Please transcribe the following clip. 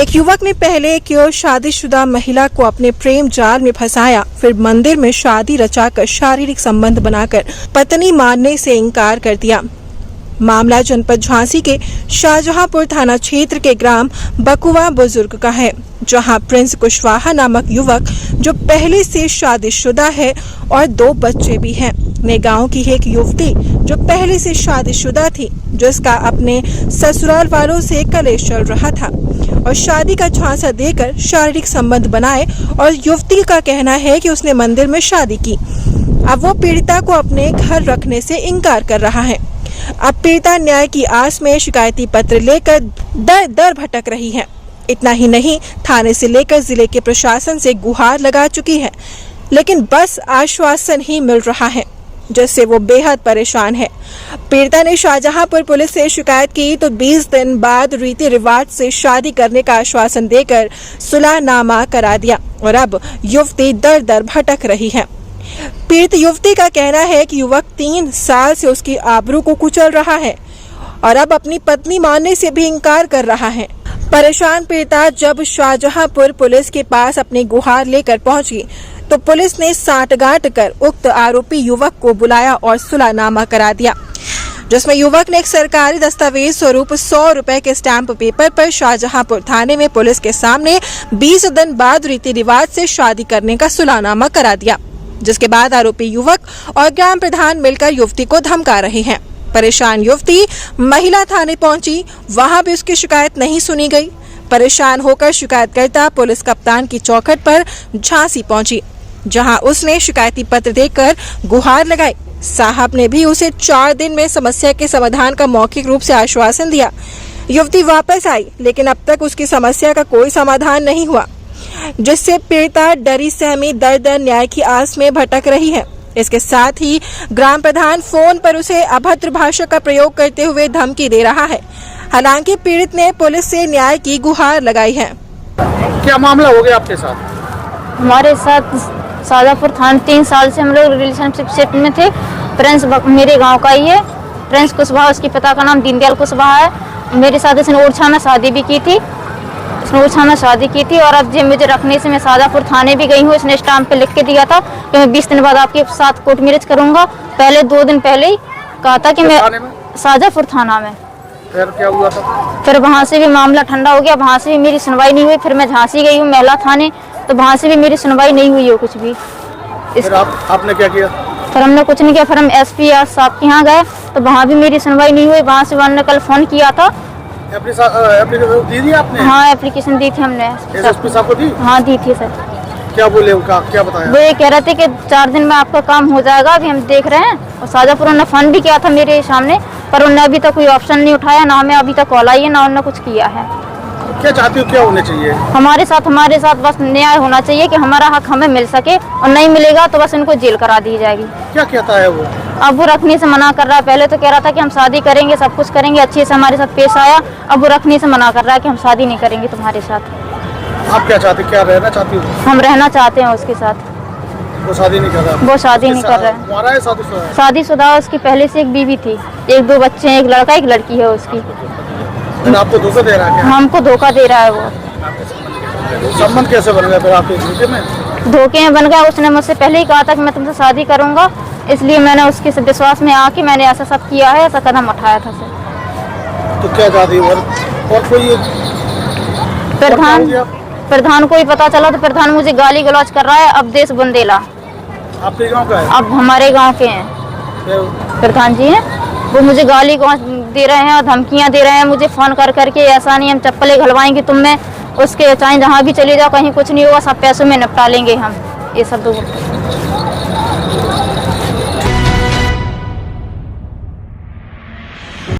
एक युवक ने पहले एक शादीशुदा महिला को अपने प्रेम जाल में फंसाया, फिर मंदिर में शादी रचाकर शारीरिक संबंध बनाकर पत्नी मानने से इनकार कर दिया। मामला जनपद झांसी के शाहजहांपुर थाना क्षेत्र के ग्राम बकुआ बुजुर्ग का है, जहां प्रिंस कुशवाहा नामक युवक जो पहले से शादीशुदा है और 2 बच्चे भी हैं, ने गांव की एक युवती जो पहले से शादीशुदा थी, जिसका अपने ससुराल वालों से कलेश चल रहा था और शादी का झांसा देकर शारीरिक संबंध बनाए और युवती का कहना है कि उसने मंदिर में शादी की। अब वो पीड़िता को अपने घर रखने से इनकार कर रहा है। अब पीड़िता न्याय की आस में शिकायती पत्र लेकर दर दर भटक रही है। इतना ही नहीं, थाने से लेकर जिले के प्रशासन से गुहार लगा चुकी है, लेकिन बस आश्वासन ही मिल रहा है, जिससे वो बेहद परेशान है। पीड़िता ने शाहजहांपुर पुलिस से शिकायत की तो 20 दिन बाद रीति रिवाज से शादी करने का आश्वासन देकर सुलहनामा करा दिया और अब युवती दर दर भटक रही है। पीड़ित युवती का कहना है कि युवक 3 साल से उसकी आबरू को कुचल रहा है और अब अपनी पत्नी मानने से भी इनकार कर रहा है। परेशान पीड़िता जब शाहजहांपुर पुलिस के पास अपनी गुहार लेकर पहुंची तो पुलिस ने साठगांठ कर उक्त आरोपी युवक को बुलाया और सुलहनामा करा दिया, जिसमें युवक ने एक सरकारी दस्तावेज स्वरूप 100 रुपए के स्टैंप पेपर पर शाहजहांपुर थाने में पुलिस के सामने 20 दिन बाद रीति रिवाज से शादी करने का सुलहनामा करा दिया, जिसके बाद आरोपी युवक और ग्राम प्रधान मिलकर युवती को धमका रहे हैं। परेशान युवती महिला थाने पहुंची, वहां भी उसकी शिकायत नहीं सुनी गई। परेशान होकर शिकायतकर्ता पुलिस कप्तान की चौखट पर झांसी पहुंची, जहां उसने शिकायती पत्र देकर गुहार लगाई। साहब ने भी उसे 4 दिन में समस्या के समाधान का मौखिक रूप से आश्वासन दिया। युवती वापस आई, लेकिन अब तक उसकी समस्या का कोई समाधान नहीं हुआ, जिससे पीड़िता डरी सहमी दर दर न्याय की आस में भटक रही है। इसके साथ ही ग्राम प्रधान फोन पर उसे अभद्र भाषा का प्रयोग करते हुए धमकी दे रहा है। हालांकि पीड़ित ने पुलिस से न्याय की गुहार लगाई है। क्या मामला हो गया आपके साथ? हमारे साथ शाहजहांपुर थाना 3 साल से हम लोग रिलेशनशिप में थे। प्रिंस मेरे गांव का ही है, प्रिंस कुशवाहा, उसके पिता का नाम दीनदयाल कुशवाहा है। मेरे साथ इसने ओरछा शादी भी की थी, और अब जब मुझे रखने से मैं शाहजहांपुर थाने भी गई हूँ। इसने स्टाम्प पे लिख के दिया था कि मैं 20 दिन बाद आपके साथ कोर्ट मैरिज करूंगा। पहले 2 दिन पहले ही कहा था कि मैं शाहजहांपुर थाना में। फिर क्या हुआ था? फिर वहाँ से भी मामला ठंडा हो गया, वहाँ से भी मेरी सुनवाई नहीं हुई। फिर मैं झांसी गई हूँ महिला थाने, तो वहाँ से भी मेरी सुनवाई नहीं हुई हो कुछ भी। फिर आपने क्या किया? फिर हमने कुछ नहीं किया। फिर हम SP साहब के यहाँ गए तो वहाँ भी मेरी सुनवाई नहीं हुई। वहाँ से उन्होंने कल फोन किया था। एप्लीकेशन दी थी आपने? हाँ, एप्लीकेशन दी थी हमने। SP साहब को दी? हाँ, दी थी सर। क्या बोले उनका, क्या बताया? वो ये कह रहे थे कि 4 दिन में आपका काम हो जाएगा, अभी हम देख रहे हैं। और शाहजहांपुर ने फोन भी किया था मेरे सामने, पर उन्होंने अभी तक कोई ऑप्शन नहीं उठाया, ना हमें अभी तक कॉल आई है, ना उन्होंने कुछ किया है। क्या चाहती हो, क्या होना चाहिए? हमारे साथ बस न्याय होना चाहिए कि हमारा हक हमें मिल सके, और नहीं मिलेगा तो बस इनको जेल करा दी जाएगी। क्या कहता है वो? अब वो रखने से मना कर रहा है। पहले तो कह रहा था कि हम शादी करेंगे, सब कुछ करेंगे, अच्छे से हमारे साथ पेश आया। अब वो रखने से मना कर रहा है कि हम शादी नहीं करेंगे तुम्हारे साथ। आप क्या चाहते, क्या रहना चाहती हो? हम रहना चाहते हैं उसके साथ। वो शादी नहीं कर रहा? वो शादी नहीं कर रहा है। तुम्हारा है शादीशुदा? शादीशुदा, उसकी पहले से एक बीवी थी, 1-2 बच्चे हैं, एक लड़का एक लड़की है उसकी। आपको धोखा दे रहा है? हमको धोखा दे रहा है वो। संबंध कैसे बन गया फिर आपके धोखे में? धोखे में बन गया। उसने मुझसे पहले ही कहा था कि मैं तुमसे शादी करूंगा, इसलिए मैंने उसके विश्वास में आके मैंने ऐसा सब किया है, ऐसा कदम उठाया था सर। तो क्या चाहती हो? और कोई प्रधान को ही पता चला तो प्रधान मुझे गाली गलौज कर रहा है। अवधेश बुंदेला आपके गांव का है? अब हमारे गांव के हैं, प्रधान जी हैं। वो मुझे गाली गलौज दे रहे हैं और धमकियां दे रहे हैं मुझे फोन कर करके। ऐसा नहीं हम चप्पलें घलवाएंगे तुम में, उसके चाहे जहाँ भी चले जाओ, कहीं कुछ नहीं होगा, सब पैसों में निपटा लेंगे हम, ये सब।